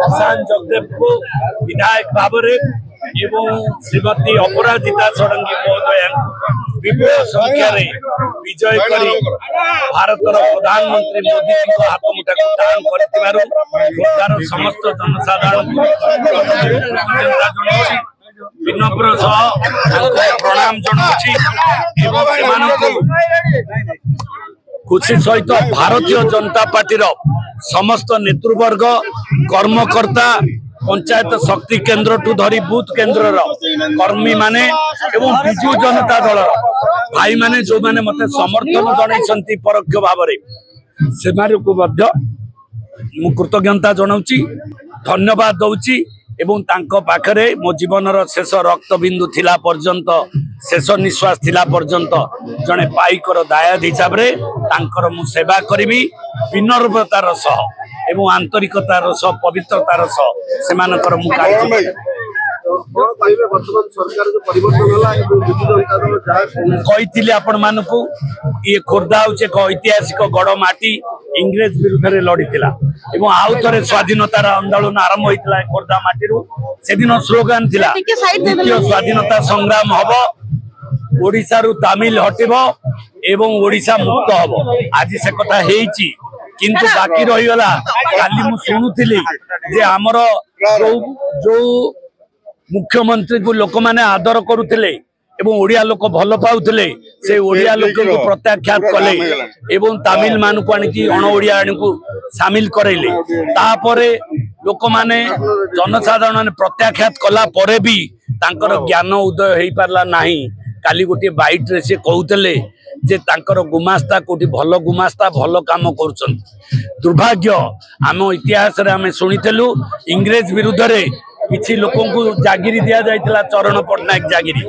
प्रशांत जगदेव को विधायक भाव श्रीमती अपराजिता षडंगी महोदय विपुल संख्यार विजय कर भारत प्रधानमंत्री मोदी हाथ मुठा को दान कर समस्त जनसाधारण विनम्र प्रणाम जनाऊँ खुशी सहित भारतीय जनता पार्टी समस्त नेतृवर्ग कर्मकर्ता पंचायत शक्ति केन्द्र ठू धरी बूथ केन्द्र कर्मी माने एवं विजु जनता दल भाई माने जो माने मते समर्थन जणाई परोक्ष भाव से कृतज्ञता जनाऊँची धन्यवाद दौची एवं तांको पाखरे मो जीवनर शेष रक्तबिंदु थिला पर्यंत शेष निश्वास थिला पर्यंत जने पाइकर दायाद हिसाब रे तांकर मु सेवा करिवि विनम्रतार सह एवं आंतरिकतार सह पवित्रतार सह सेमानकर मु कार्य कही आपण मानकु ये खोर्धा हूँ एक ऐतिहासिक गड़ माटी इंग्रेज विरुद्ध में लड़ी आउ थे स्वाधीनतार आंदोलन आरंभ होता खोर्धा माटी से दिन स्लोगान थिला द्वितीय स्वाधीनता संग्राम हम ओडिशा रु तामिल हटिब एवं ओडिशा मुक्त हम आज से कथा हेची किंतु बाकी रहीगला काली मु शुणुली जे आमर जो मुख्यमंत्री को लोक माने आदर करुले एवं ओडिया लोक भल पाउले से ओडिया लोक को प्रत्याख्यात कले एवं तमिल मान को आनिकी अण ओडिया को सामिल करैले तापरे लोक माने जनसाधारण प्रत्याख्यात कला परे भी तांकर ज्ञान उदय हो पारला नाही काली गोटे बाइट रे से कहउतले जे तांकर गुमास्ता कोटी भल गुमास्ता भल काम करुछन दुर्भाग्य आम इतिहास रे आमे सुनितलु इंग्रेज विरुद्ध रे किछि लोकन को जागिरी दिया जाइतला चरण पटनायक जागिरी।